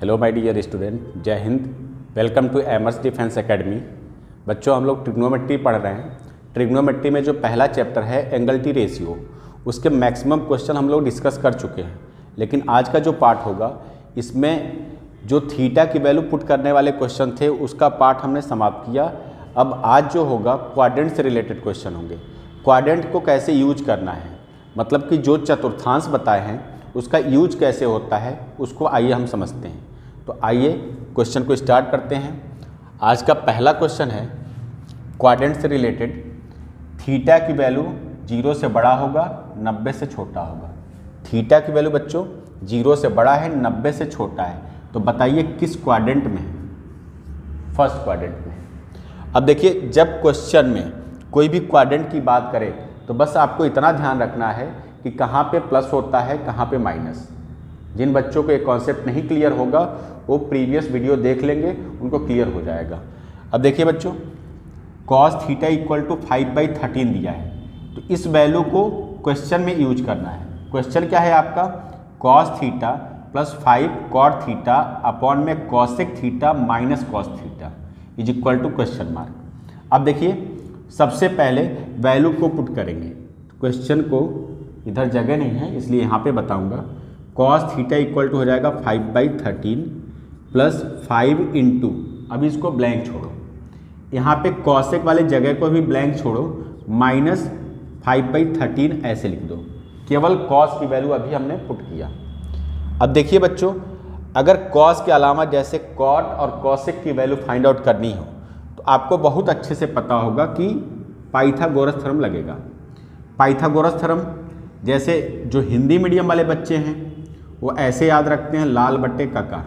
Hello my dear student, Jai Hind. Welcome to Aimers defence academy. बच्चों, हम लोग ट्रिग्नोमेट्री पढ़ रहे हैं। ट्रिग्नोमेट्री में जो पहला चैप्टर है एंगल टी रेशियो, उसके मैक्सिमम क्वेश्चन हम लोग डिस्कस कर चुके हैं। लेकिन आज का जो पार्ट होगा, इसमें जो थीटा की वैल्यू पुट करने वाले क्वेश्चन थे उसका पार्ट हमने समाप्त किया। अब आज जो होगा क्वाड्रेंट से रिलेटेड क्वेश्चन होंगे। क्वाड्रेंट को कैसे यूज करना है, मतलब कि जो चतुर्थांश बताए हैं उसका यूज कैसे होता है, उसको आइए हम समझते हैं। तो आइए क्वेश्चन को स्टार्ट करते हैं। आज का पहला क्वेश्चन है क्वाड्रेंट से रिलेटेड। थीटा की वैल्यू 0 से बड़ा होगा, 90 से छोटा होगा। थीटा की वैल्यू बच्चों 0 से बड़ा है, 90 से छोटा है। तो बताइए किस क्वाड्रेंट में है? फर्स्ट क्वाड्रेंट में। अब देखिए, जब क्वेश्चन में कोई भी क्वाड्रेंट की बात करें तो बस आपको इतना ध्यान रखना है कि कहाँ पे प्लस होता है, कहाँ पे माइनस। जिन बच्चों को ये कॉन्सेप्ट नहीं क्लियर होगा वो प्रीवियस वीडियो देख लेंगे, उनको क्लियर हो जाएगा। अब देखिए बच्चों, cos थीटा इक्वल टू 5/13 दिया है, तो इस वैल्यू को क्वेश्चन में यूज करना है। क्वेश्चन क्या है आपका? cos theta plus 5 cot theta upon में cosec theta minus cos theta is equal to question mark. अब देखिए, सबसे पहले वैल्यू को पुट करेंगे। क्वेश्चन को इधर जगह नहीं है इसलिए यहाँ पे बताऊँगा। cos थीटा इक्वल टू हो जाएगा 5/13 प्लस 5 इंटू, अभी इसको ब्लैंक छोड़ो, यहाँ पे cosec वाले जगह को भी ब्लैंक छोड़ो, माइनस 5/13 ऐसे लिख दो। केवल cos की वैल्यू अभी हमने पुट किया। अब देखिए बच्चों, अगर cos के अलावा जैसे cot और cosec की वैल्यू फाइंड आउट करनी हो तो आपको बहुत अच्छे से पता होगा कि पाइथागोरस थ्योरम लगेगा। पाइथागोरस थ्योरम जैसे जो हिंदी मीडियम वाले बच्चे हैं वो ऐसे याद रखते हैं, लाल बट्टे काका।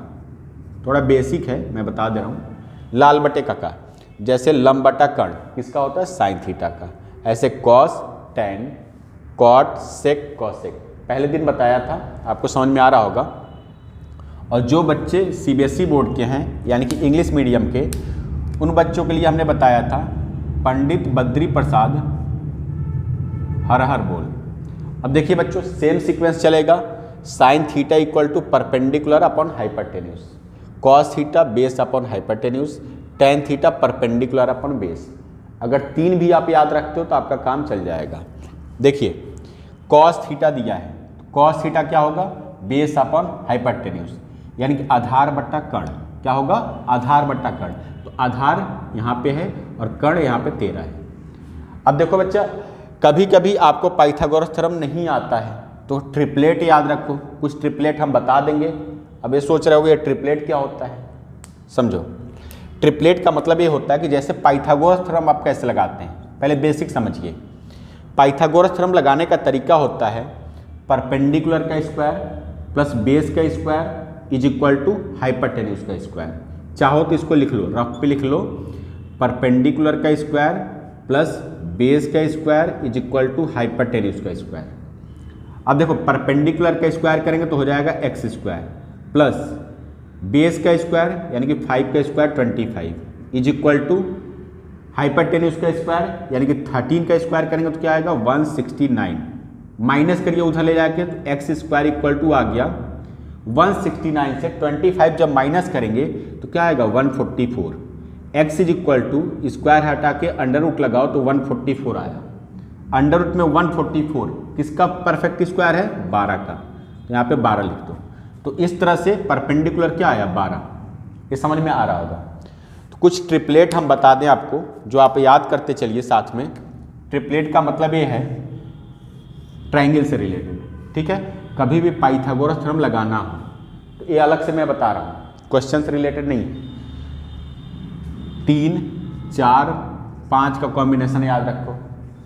थोड़ा बेसिक है, मैं बता दे रहा हूँ। लाल बट्टे काका, जैसे लंब बटा कर्ण किसका होता है? साइन थीटा का। ऐसे cos tan, cot sec cosec, पहले दिन बताया था, आपको समझ में आ रहा होगा। और जो बच्चे CBSE बोर्ड के हैं यानी कि इंग्लिश मीडियम के, उन बच्चों के लिए हमने बताया था पंडित बद्री प्रसाद हर हर बोल। अब देखिए बच्चों, सेम सीक्वेंस चलेगा। Sine theta equal to perpendicular upon hypotenuse, cos theta base upon hypotenuse, tan theta perpendicular upon base. अगर 3 भी आप याद रखते हो तो आपका काम चल जाएगा। देखिए, कॉस थीटा दिया है, कॉस थीटा क्या होगा? बेस अपॉन हाइपरटेन्यूज, यानी कि आधार बट्टा कर्ण। क्या होगा? आधार बट्टा कर्ण। तो आधार यहाँ पे है और कर्ण यहाँ पे 13 है। अब देखो बच्चा, कभी कभी आपको पाइथागोरस थ्योरम नहीं आता है तो ट्रिपलेट याद रखो। कुछ ट्रिपलेट हम बता देंगे। अब ये सोच रहे होगे ये ट्रिपलेट क्या होता है? समझो, ट्रिपलेट का मतलब ये होता है कि जैसे पाइथागोरस थ्योरम आप कैसे लगाते हैं, पहले बेसिक समझिए। पाइथागोरस थ्योरम लगाने का तरीका होता है परपेंडिकुलर का स्क्वायर प्लस बेस का square is equal to hypotenuse का स्क्वायर। चाहो तो इसको लिख लो, रफ पे लिख लो, परपेंडिकुलर का स्क्वायर प्लस बेस का square is equal to hypotenuse का स्क्वायर। अब देखो, परपेंडिकुलर का स्क्वायर करेंगे तो हो जाएगा x स्क्वायर प्लस बेस का स्क्वायर यानी कि 5 का square 25 is equal to hypotenuse का स्क्वायर यानी कि 13 का स्क्वायर करेंगे तो क्या आएगा? 169। माइनस करिए उधर ले जाके तो x स्क्वायर इक्वल टू आ गया 169 से 25 जब माइनस करेंगे तो क्या आएगा? 144। x is equal to square हटा के अंडर रूट लगाओ तो 144 आया। अंडर रूट में 144 किसका परफेक्ट स्क्वायर है? 12 का। तो यहाँ पे 12 लिख दो। तो इस तरह से परपेंडिकुलर क्या आया? 12। ये समझ में आ रहा होगा। तो कुछ ट्रिपलेट हम बता दें आपको जो आप याद करते चलिए साथ में। ट्रिपलेट का मतलब ये है ट्रायंगल से रिलेटेड, ठीक है? कभी भी पाइथागोरस थ्योरम लगाना हो तो ये अलग से मैं बता रहा हूँ, क्वेश्चन से रिलेटेड नहीं। 3, 4, 5 का कॉम्बिनेशन याद रखो,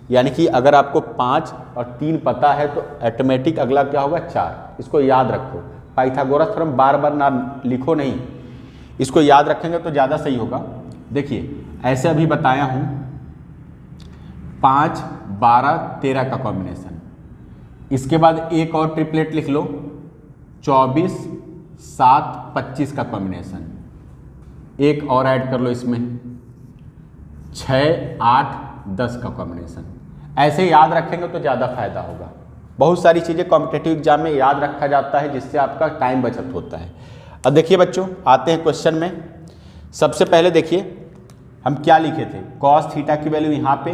यानी कि अगर आपको 5 और 3 पता है तो ऑटोमेटिक अगला क्या होगा? 4। इसको याद रखो। पाइथागोरस थ्योरम बार बार ना लिखो नहीं, इसको याद रखेंगे तो ज़्यादा सही होगा। देखिए, ऐसे अभी बताया हूँ 5, 12, 13 का कॉम्बिनेशन। इसके बाद एक और ट्रिपलेट लिख लो, 24, 7, 25 का कॉम्बिनेशन। एक और ऐड कर लो इसमें, 6, 8, 10 का कॉम्बिनेशन। ऐसे याद रखेंगे तो ज़्यादा फायदा होगा। बहुत सारी चीज़ें कॉम्पिटिटिव एग्जाम में याद रखा जाता है जिससे आपका टाइम बचत होता है। अब देखिए बच्चों, आते हैं क्वेश्चन में। सबसे पहले देखिए हम क्या लिखे थे, कॉस थीटा की वैल्यू यहाँ पे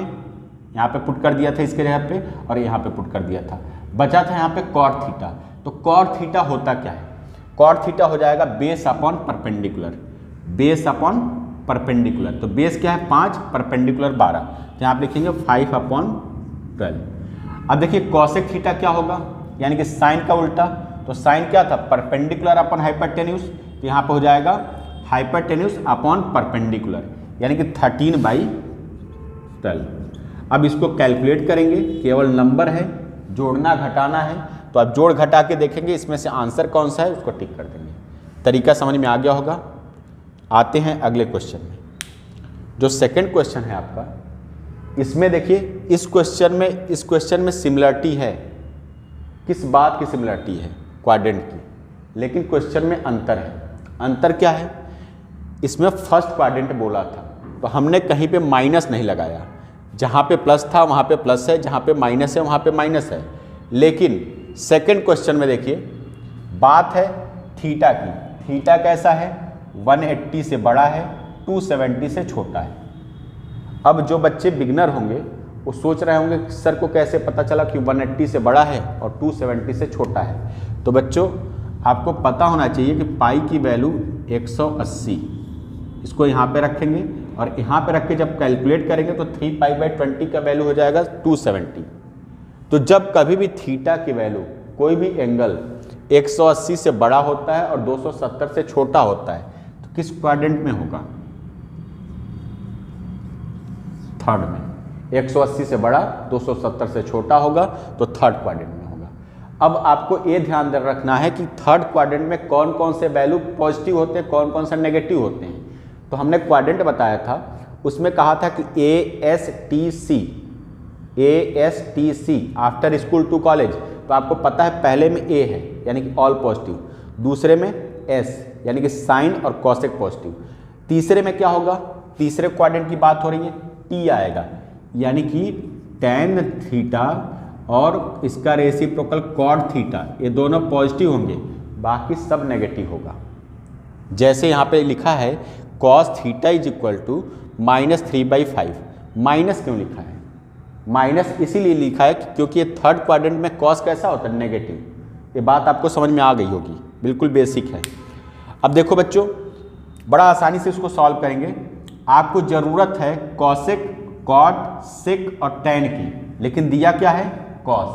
पुट कर दिया था इसके जगह पे, और यहाँ पे पुट कर दिया था। बचा था यहाँ पे कॉट थीटा। तो कॉट थीटा होता क्या है, कॉट थीटा हो जाएगा base upon perpendicular, base upon perpendicular. तो बेस क्या है 5, परपेंडिकुलर 12, तो यहाँ आप लिखेंगे 5/12। अब देखिए कॉसेक थीटा क्या होगा, यानी कि साइन का उल्टा। तो साइन क्या था, परपेंडिकुलर अपॉन हाइपरटेन्यूस, तो यहाँ पे हो जाएगा हाइपरटेन्यूस अपॉन परपेंडिकुलर, यानी कि 13/12। अब इसको कैलकुलेट करेंगे, केवल नंबर है, जोड़ना घटाना है। तो आप जोड़ घटा के देखेंगे इसमें से आंसर कौन सा है, उसको टिक कर देंगे। तरीका समझ में आ गया होगा। आते हैं अगले क्वेश्चन में, जो सेकंड क्वेश्चन है आपका। इसमें देखिए इस क्वेश्चन में सिमिलरिटी है। किस बात की सिमिलरिटी है, क्वाड्रेंट की, लेकिन क्वेश्चन में अंतर है। अंतर क्या है, इसमें फर्स्ट क्वाड्रेंट बोला था तो हमने कहीं पे माइनस नहीं लगाया, जहाँ पे प्लस था वहाँ पे प्लस है, जहाँ पे माइनस है वहाँ पे माइनस है। लेकिन सेकंड क्वेश्चन में देखिए बात है थीटा की। थीटा कैसा है, 180 से बड़ा है, 270 से छोटा है। अब जो बच्चे बिगनर होंगे वो सोच रहे होंगे कि सर को कैसे पता चला कि 180 से बड़ा है और 270 से छोटा है। तो बच्चों आपको पता होना चाहिए कि पाई की वैल्यू 180, इसको यहाँ पे रखेंगे और यहाँ पे रख के जब कैलकुलेट करेंगे तो 3π/20 का वैल्यू हो जाएगा 270। तो जब कभी भी थीटा की वैल्यू, कोई भी एंगल 180 से बड़ा होता है और 270 से छोटा होता है, तो किस क्वाड्रेंट में होगा, थर्ड में। 180 से बड़ा 270 से छोटा होगा तो थर्ड क्वाड्रेंट में होगा। अब आपको ये ध्यान रखना है कि थर्ड क्वाड्रेंट में कौन कौन से वैल्यू पॉजिटिव होते हैं, कौन कौन से नेगेटिव होते हैं। तो हमने क्वाड्रेंट बताया था, उसमें कहा था कि ASTC after school to college. तो आपको पता है पहले में A है यानी कि ऑल पॉजिटिव, दूसरे में S यानी कि साइन और कॉसेक पॉजिटिव, तीसरे में क्या होगा, तीसरे क्वाड्रेंट की बात हो रही है, T आएगा यानी कि tan थीटा और इसका रेसिप्रोकल कॉट थीटा, ये दोनों पॉजिटिव होंगे, बाकी सब नेगेटिव होगा। जैसे यहाँ पे लिखा है cos theta is equal to -3/5। Minus क्यों लिखा है, माइनस इसीलिए लिखा है क्योंकि ये थर्ड क्वाड्रेंट में cos कैसा होता है, नेगेटिव। ये बात आपको समझ में आ गई होगी, बिल्कुल बेसिक है। अब देखो बच्चों, बड़ा आसानी से इसको सॉल्व करेंगे। आपको ज़रूरत है कॉसेक, कॉट, सेक और टैन की, लेकिन दिया क्या है, कॉस।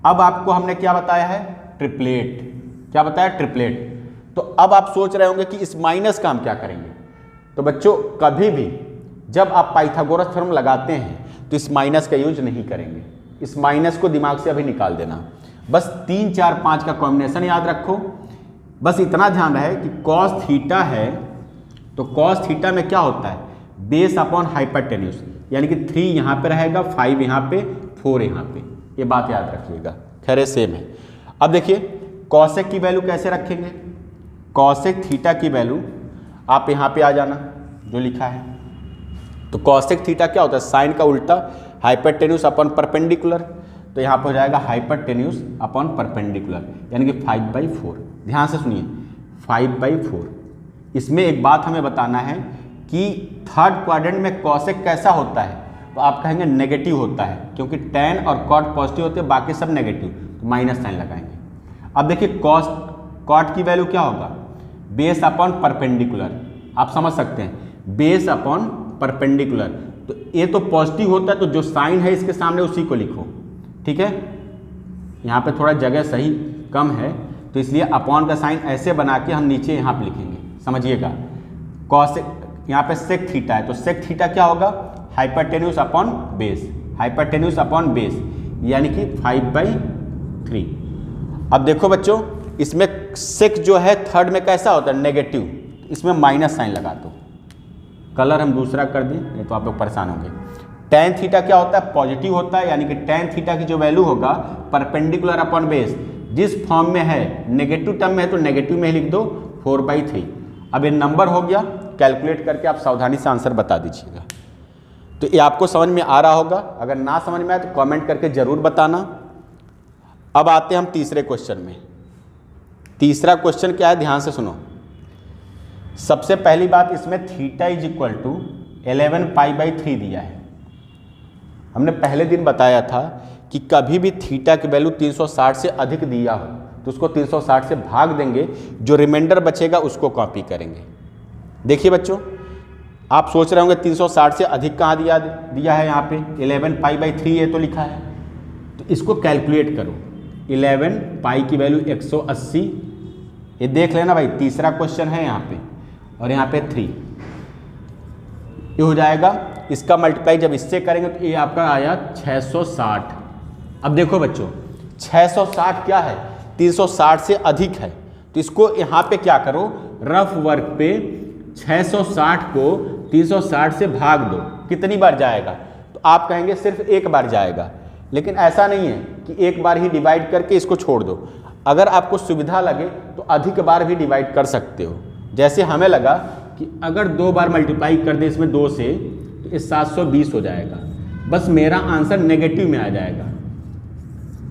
अब आपको हमने क्या बताया है, ट्रिपलेट। क्या बताया, ट्रिपलेट। तो अब आप सोच रहे होंगे कि इस माइनस का हम क्या करेंगे। तो बच्चों कभी भी जब आप पाइथागोरस थ्योरम लगाते हैं तो इस माइनस का यूज नहीं करेंगे। इस माइनस को दिमाग से अभी निकाल देना। बस 3, 4, 5 का कॉम्बिनेशन याद रखो। बस इतना ध्यान रहे कि कॉस थीटा है तो कॉस थीटा में क्या होता है, बेस अपॉन हाइपरटेन्यूस, यानी कि 3 यहाँ पे रहेगा, 5 यहाँ पे, 4 यहाँ पे। ये बात याद रखिएगा, खैर सेम है। अब देखिए कॉसेक की वैल्यू कैसे रखेंगे, कॉसेक थीटा की वैल्यू आप यहाँ पे आ जाना, जो लिखा है। तो कॉसेक थीटा क्या होता है, साइन का उल्टा, हाइपरटेन्यूस अपॉन परपेंडिकुलर। तो यहाँ पर हो जाएगा हाइपरटेन्यूस अपॉन परपेंडिकुलर, यानी कि 5/4। ध्यान से सुनिए, 5/4। इसमें एक बात हमें बताना है कि थर्ड क्वाड्रेंट में कॉसेक कैसा होता है, तो आप कहेंगे नेगेटिव होता है, क्योंकि टैन और कॉट पॉजिटिव होते हैं, बाकी सब नेगेटिव, तो माइनस साइन लगाएंगे। अब देखिए कॉट की वैल्यू क्या होगा, बेस अपॉन परपेंडिकुलर। आप समझ सकते हैं, बेस अपॉन परपेंडिकुलर, तो ये तो पॉजिटिव होता है, तो जो साइन है इसके सामने उसी को लिखो, ठीक है। यहाँ पे थोड़ा जगह सही कम है, तो इसलिए अपॉन का साइन ऐसे बना के हम नीचे यहाँ पे लिखेंगे, समझिएगा। कॉसेक, यहाँ पे सेक थीटा है, तो सेक थीटा क्या होगा, hypotenuse upon base, hypotenuse upon base, यानी कि 5/3। अब देखो बच्चों, इसमें सेक जो है थर्ड में कैसा होता है, नेगेटिव, इसमें माइनस साइन लगा दो। कलर हम दूसरा कर दें, नहीं तो आप लोग परेशान होंगे। टैन थीटा क्या होता है, पॉजिटिव होता है, यानी कि टैन थीटा की जो वैल्यू होगा परपेंडिकुलर अपॉन बेस, जिस फॉर्म में है, नेगेटिव टर्म में है तो नेगेटिव में ही लिख दो, 4/3। अब ये नंबर हो गया, कैलकुलेट करके आप सावधानी से आंसर बता दीजिएगा। तो ये आपको समझ में आ रहा होगा, अगर ना समझ में आए तो कमेंट करके ज़रूर बताना। अब आते हैं हम तीसरे क्वेश्चन में। तीसरा क्वेश्चन क्या है, ध्यान से सुनो। सबसे पहली बात, इसमें थीटा इज इक्वल टू 11π/3 दिया है। हमने पहले दिन बताया था कि कभी भी थीटा की वैल्यू 360 से अधिक दिया हो तो उसको 360 से भाग देंगे, जो रिमाइंडर बचेगा उसको कॉपी करेंगे। देखिए बच्चों, आप सोच रहे होंगे 360 से अधिक कहाँ दिया है, यहाँ पे 11π/3 ये तो लिखा है, तो इसको कैलकुलेट करो। 11π की वैल्यू 180, ये देख लेना भाई, तीसरा क्वेश्चन है यहाँ पे, और यहाँ पे 3, ये हो जाएगा। इसका मल्टीप्लाई जब इससे करेंगे तो ये आपका आया 660। अब देखो बच्चों, 660 क्या है, 360 से अधिक है, तो इसको यहाँ पे क्या करो, रफ वर्क पे 660 को 360 से भाग दो। कितनी बार जाएगा, तो आप कहेंगे सिर्फ एक बार जाएगा, लेकिन ऐसा नहीं है कि एक बार ही डिवाइड करके इसको छोड़ दो। अगर आपको सुविधा लगे तो अधिक बार भी डिवाइड कर सकते हो। जैसे हमें लगा कि अगर 2 बार मल्टीप्लाई कर दे इसमें 2 से, तो ये 720 हो जाएगा। बस मेरा आंसर नेगेटिव में आ जाएगा।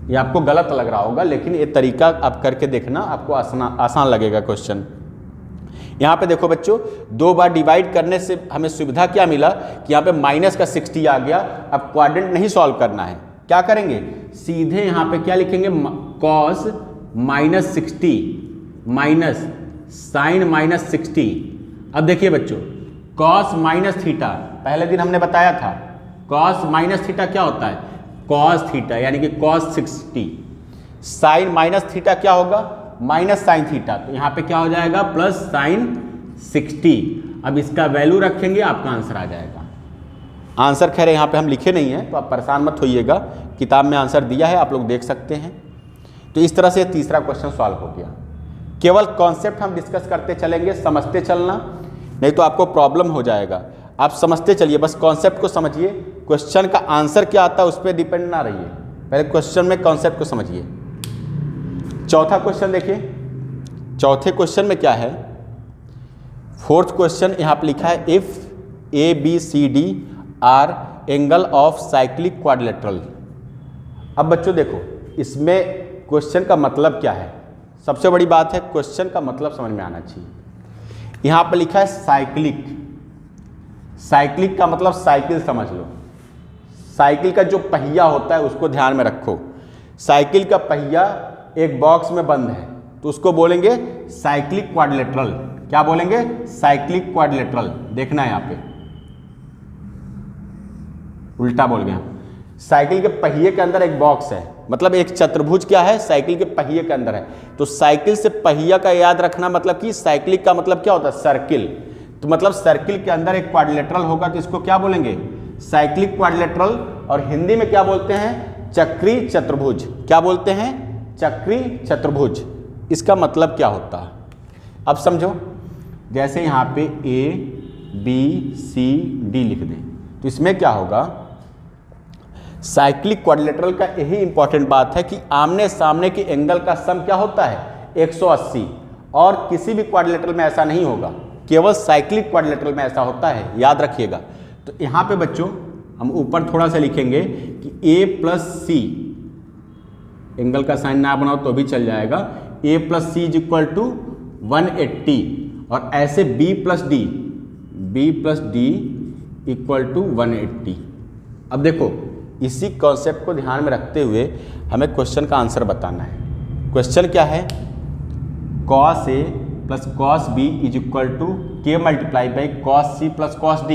ये आपको गलत लग रहा होगा, लेकिन ये तरीका आप करके देखना, आपको आसान लगेगा क्वेश्चन। यहाँ पे देखो बच्चों, 2 बार डिवाइड करने से हमें सुविधा क्या मिला कि यहाँ पे माइनस का 60 आ गया। अब क्वाड्रेंट नहीं सॉल्व करना है, क्या करेंगे, सीधे यहाँ पे क्या लिखेंगे, कॉस -60 माइनस साइन -60। अब देखिए बच्चों, कॉस माइनस थीटा, पहले दिन हमने बताया था कॉस माइनस थीटा क्या होता है, कॉस थीटा, यानी कि कॉस 60। साइन माइनस थीटा क्या होगा, माइनस साइन थीटा, तो यहाँ पे क्या हो जाएगा, प्लस साइन 60। अब इसका वैल्यू रखेंगे, आपका आंसर आ जाएगा। आंसर खैर यहाँ पे हम लिखे नहीं है, तो आप परेशान मत होइएगा, किताब में आंसर दिया है, आप लोग देख सकते हैं। तो इस तरह से तीसरा क्वेश्चन सॉल्व हो गया। केवल कॉन्सेप्ट हम डिस्कस करते चलेंगे, समझते चलना, नहीं तो आपको प्रॉब्लम हो जाएगा। आप समझते चलिए, बस कॉन्सेप्ट को समझिए, क्वेश्चन का आंसर क्या आता है उस पर डिपेंड ना रहिए, पहले क्वेश्चन में कॉन्सेप्ट को समझिए। चौथा क्वेश्चन देखिए, चौथे क्वेश्चन में क्या है, फोर्थ क्वेश्चन यहाँ पर लिखा है, if ABCD R angle of cyclic quadrilateral. अब बच्चों देखो, इसमें क्वेश्चन का मतलब क्या है, सबसे बड़ी बात है क्वेश्चन का मतलब समझ में आना चाहिए। यहाँ पर लिखा है साइक्लिक, साइक्लिक का मतलब साइकिल समझ लो। साइकिल का जो पहिया होता है उसको ध्यान में रखो। साइकिल का पहिया एक बॉक्स में बंद है, तो उसको बोलेंगे साइक्लिक क्वाड्रिलेटरल। क्या बोलेंगे, साइक्लिक क्वाड्रिलेटरल। देखना है यहाँ पे, उल्टा बोल गया। साइकिल के पहिए के अंदर एक बॉक्स है, मतलब एक चतुर्भुज क्या है, साइकिल के पहिए के अंदर है। तो साइकिल से पहिया का याद रखना, मतलब कि साइक्लिक का मतलब क्या होता है, सर्किल। तो मतलब सर्किल के अंदर एक क्वाड्रिलेटरल होगा, तो इसको क्या बोलेंगे, साइक्लिक क्वाड्रिलेटरल। और हिंदी में क्या बोलते हैं, चक्री चतुर्भुज। क्या बोलते हैं, चक्री चतुर्भुज। इसका मतलब क्या होता है, अब समझो। जैसे यहाँ पे ABCD लिख दें, तो इसमें क्या होगा, साइक्लिक क्वाड्रिलेटरल का यही इंपॉर्टेंट बात है कि आमने सामने के एंगल का सम क्या होता है, 180। और किसी भी क्वाड्रिलेटरल में ऐसा नहीं होगा, केवल साइक्लिक क्वाड्रिलेटरल में ऐसा होता है, याद रखिएगा। तो यहाँ पे बच्चों हम ऊपर थोड़ा सा लिखेंगे कि A+C, एंगल का साइन ना बनाओ तो भी चल जाएगा, A+C इज इक्वल टू 180। और ऐसे B+D इक्वल टू 180। अब देखो, इसी कॉन्सेप्ट को ध्यान में रखते हुए हमें क्वेश्चन का आंसर बताना है। क्वेश्चन क्या है, cos A plus cos B is equal to K multiply by cos C plus cos D,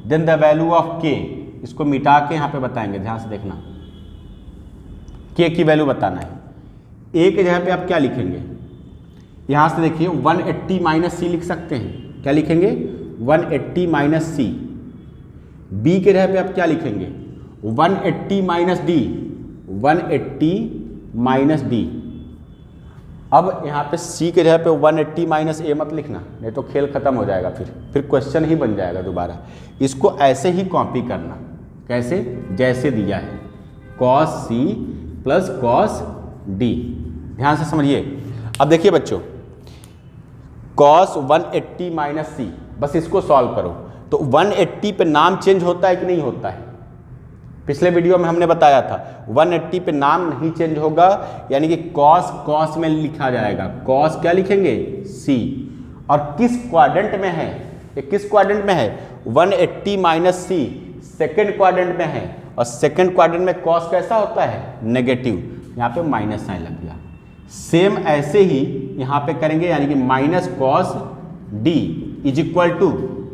then the value of K। इसको मिटा के यहाँ पे बताएंगे, ध्यान से देखना, K की वैल्यू बताना है। A के जगह पे आप क्या लिखेंगे, यहाँ से देखिए 180 माइनस C लिख सकते हैं। क्या लिखेंगे, 180 माइनस C। B के जगह पे आप क्या लिखेंगे, 180 माइनस D, 180 माइनस D। अब यहाँ पे C के जगह पे 180 माइनस A मत लिखना, नहीं तो खेल खत्म हो जाएगा, फिर क्वेश्चन ही बन जाएगा दोबारा। इसको ऐसे ही कॉपी करना, कैसे, जैसे दिया है, cos C plus cos D। ध्यान से समझिए। अब देखिए बच्चों, cos 180 माइनस C, बस इसको सॉल्व करो। तो 180 पे नाम चेंज होता है कि नहीं होता है, पिछले वीडियो में हमने बताया था 180 पे नाम नहीं चेंज होगा, यानी कि cos में लिखा जाएगा। cos क्या लिखेंगे, C, और किस क्वाड्रेंट में है, ये किस क्वाड्रेंट में है, 180 माइनस सी सेकेंड क्वाड्रेंट में है, और सेकेंड क्वाड्रेंट में कॉस कैसा होता है, नेगेटिव, यहाँ पे माइनस साइन लग गया। सेम ऐसे ही यहाँ पे करेंगे, यानी कि minus cos D is equal to,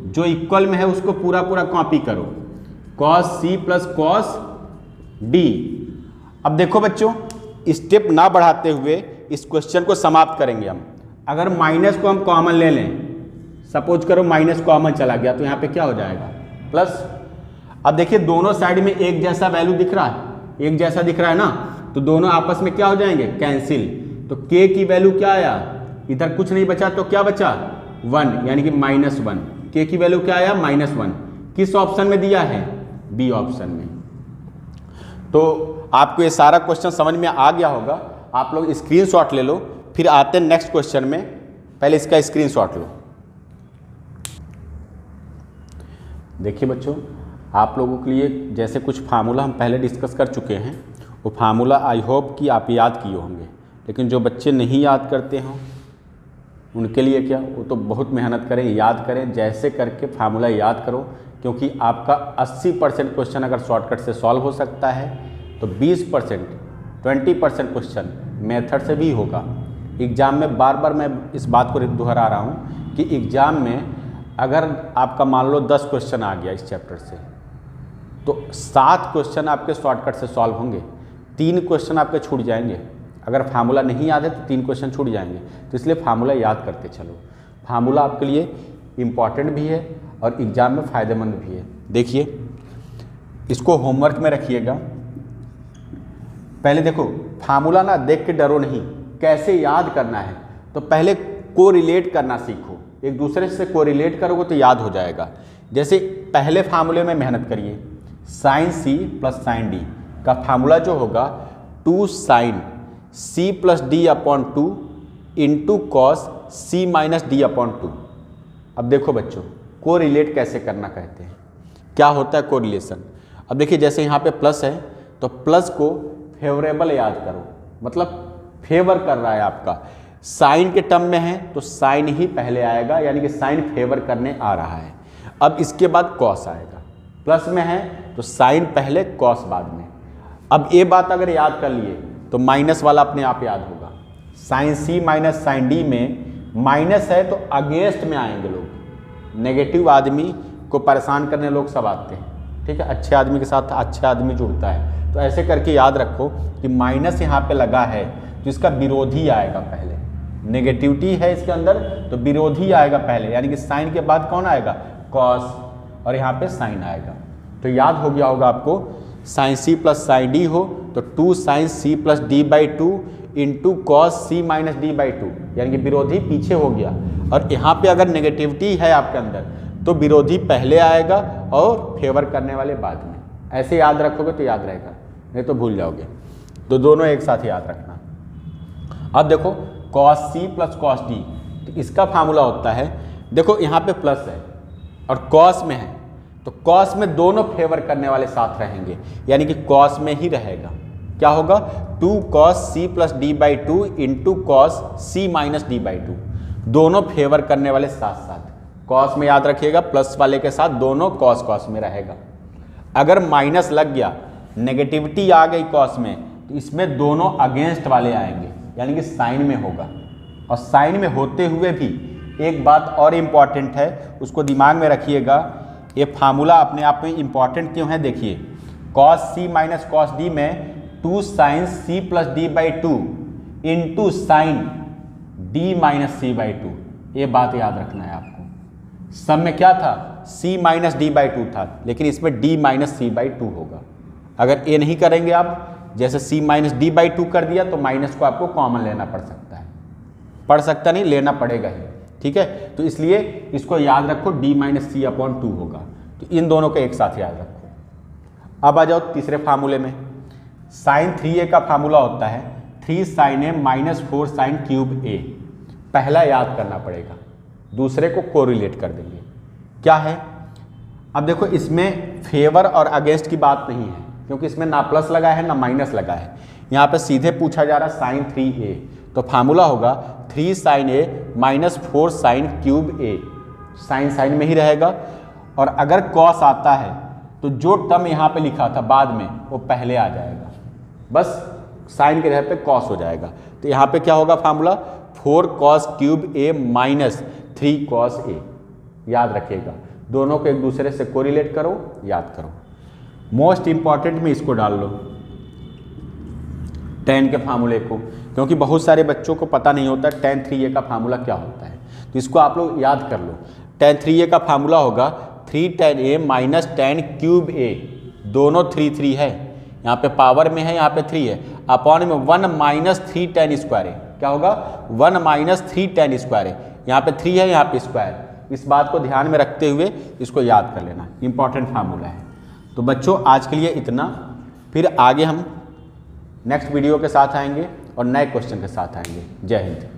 जो इक्वल में है उसको पूरा पूरा कॉपी करो, cos C plus cos D. अब देखो बच्चों, स्टेप ना बढ़ाते हुए इस क्वेश्चन को समाप्त करेंगे हम। अगर माइनस को हम कॉमन ले लें, सपोज करो माइनस कॉमन चला गया, तो यहाँ पे क्या हो जाएगा, प्लस। अब देखिए दोनों साइड में एक जैसा वैल्यू दिख रहा है, एक जैसा दिख रहा है ना, तो दोनों आपस में क्या हो जाएंगे, कैंसिल। तो k की वैल्यू क्या आया, इधर कुछ नहीं बचा तो क्या बचा, 1, यानी कि -1। k की वैल्यू क्या आया, -1। किस ऑप्शन में दिया है, बी ऑप्शन में। तो आपको ये सारा क्वेश्चन समझ में आ गया होगा। आप लोग स्क्रीनशॉट ले लो, फिर आते हैं नेक्स्ट क्वेश्चन में। पहले इसका स्क्रीनशॉट लो। देखिए बच्चों, आप लोगों के लिए जैसे कुछ फार्मूला हम पहले डिस्कस कर चुके हैं, वो फार्मूला आई होप कि आप याद किए होंगे, लेकिन जो बच्चे नहीं याद करते हों उनके लिए क्या, वो तो बहुत मेहनत करें, याद करें, जैसे करके फार्मूला याद करो, क्योंकि आपका 80% क्वेश्चन अगर शॉर्टकट से सॉल्व हो सकता है तो 20%, 20% क्वेश्चन मेथड से भी होगा। एग्ज़ाम में बार बार मैं इस बात को दोहरा रहा हूँ कि एग्ज़ाम में अगर आपका मान लो 10 क्वेश्चन आ गया इस चैप्टर से, तो 7 क्वेश्चन आपके शॉर्टकट से सॉल्व होंगे, 3 क्वेश्चन आपके छूट जाएंगे। अगर फार्मूला नहीं याद है तो 3 क्वेश्चन छूट जाएंगे। तो इसलिए फार्मूला याद करते चलो। फार्मूला आपके लिए इम्पॉर्टेंट भी है और एग्ज़ाम में फ़ायदेमंद भी है। देखिए, इसको होमवर्क में रखिएगा। पहले देखो, फार्मूला ना देख के डरो नहीं, कैसे याद करना है, तो पहले कोरिलेट करना सीखो। एक दूसरे से कोरिलेट करोगे तो याद हो जाएगा। जैसे पहले फार्मूले में मेहनत करिए, sine C plus sine D का फार्मूला जो होगा 2 sine C plus D upon 2 into cos C minus D upon 2। अब देखो बच्चों, कोरिलेट कैसे करना कहते हैं, क्या होता है कोरिलेशन। अब देखिए, जैसे यहाँ पे प्लस है तो प्लस को फेवरेबल याद करो, मतलब फेवर कर रहा है आपका। साइन के टर्म में है तो साइन ही पहले आएगा, यानी कि साइन फेवर करने आ रहा है। अब इसके बाद कॉस आएगा, प्लस में है तो साइन पहले कॉस बाद में। अब ये बात अगर याद कर लिए तो माइनस वाला अपने आप याद होगा। साइन सी माइनस साइन डी में माइनस है तो अगेंस्ट में आएंगे लोग, नेगेटिव आदमी को परेशान करने लोग सब आते हैं, ठीक है। अच्छे आदमी के साथ अच्छा आदमी जुड़ता है, तो ऐसे करके याद रखो कि माइनस यहाँ पे लगा है तो इसका विरोधी आएगा पहले। नेगेटिविटी है इसके अंदर तो विरोधी आएगा पहले, यानी कि साइन के बाद कौन आएगा, कॉस, और यहाँ पे साइन आएगा। तो याद हो गया होगा आपको, sine C plus sine D हो तो 2 sine C plus D by 2 into cos C minus D by 2, यानी कि विरोधी पीछे हो गया। और यहाँ पे अगर नेगेटिविटी है आपके अंदर तो विरोधी पहले आएगा और फेवर करने वाले बाद में। ऐसे याद रखोगे तो याद रहेगा, नहीं तो भूल जाओगे। तो दोनों एक साथ याद रखना। अब देखो, cos C plus cos D, तो इसका फार्मूला होता है, देखो यहाँ पे प्लस है और कॉस में है, तो कॉस में दोनों फेवर करने वाले साथ रहेंगे, यानी कि कॉस में ही रहेगा। क्या होगा, 2 cos C plus D by 2 into cos C minus D by 2, दोनों फेवर करने वाले साथ साथ। कॉस में याद रखिएगा, प्लस वाले के साथ दोनों कॉस कॉस में रहेगा। अगर माइनस लग गया, नेगेटिविटी आ गई कॉस में, तो इसमें दोनों अगेंस्ट वाले आएंगे, यानी कि साइन में होगा। और साइन में होते हुए भी एक बात और इम्पॉर्टेंट है, उसको दिमाग में रखिएगा। ये फार्मूला अपने आप में इम्पॉर्टेंट क्यों है, देखिए, cos C minus cos D में 2 sine C plus D by 2 into sine D minus C by 2, ये बात याद रखना है आपको। सब में क्या था, c माइनस डी बाई 2 था, लेकिन इसमें d माइनस सी बाई 2 होगा। अगर ये नहीं करेंगे आप, जैसे c माइनस डी बाई 2 कर दिया तो माइनस को आपको कॉमन लेना पड़ सकता है, पड़ सकता नहीं, लेना पड़ेगा ही, ठीक है। तो इसलिए इसको याद रखो, d माइनस सी अपॉन 2 होगा। तो इन दोनों को एक साथ याद रखो। अब आ जाओ तीसरे फार्मूले में। साइन 3a का फार्मूला होता है 3 साइन ए माइनस 4 साइन क्यूब ए। पहला याद करना पड़ेगा, दूसरे को कोरिलेट कर देंगे। क्या है, अब देखो, इसमें फेवर और अगेंस्ट की बात नहीं है, क्योंकि इसमें ना प्लस लगा है ना माइनस लगा है। यहाँ पे सीधे पूछा जा रहा है साइन 3a, तो फार्मूला होगा 3 sin a minus 4 sin cube a, sine sine में ही रहेगा। और अगर कॉस आता है तो जो टर्म यहाँ पे लिखा था बाद में वो पहले आ जाएगा, बस साइन के जगह पे कॉस हो जाएगा। तो यहाँ पे क्या होगा formula 4 cos cube a minus 3 cos a, याद रखिएगा। दोनों को एक दूसरे से कोरिलेट करो, याद करो। मोस्ट इंपॉर्टेंट में इसको डाल लो tan के फार्मूले को, क्योंकि बहुत सारे बच्चों को पता नहीं होता tan 3a का फार्मूला क्या होता है, तो इसको आप लोग याद कर लो। tan 3a का फार्मूला होगा 3 tan a minus tan cube a, दोनों 3 है, यहाँ पे पावर में है, यहाँ पे 3 है, अपॉन में 1 माइनस 3 tan स्क्वायर है। क्या होगा 1 माइनस 3 tan स्क्वायर है, यहाँ पे 3 है, यहाँ पे स्क्वायर। इस बात को ध्यान में रखते हुए इसको याद कर लेना, इंपॉर्टेंट फार्मूला है। तो बच्चों आज के लिए इतना, फिर आगे हम नेक्स्ट वीडियो के साथ आएंगे और नए क्वेश्चन के साथ आएंगे। जय हिंद।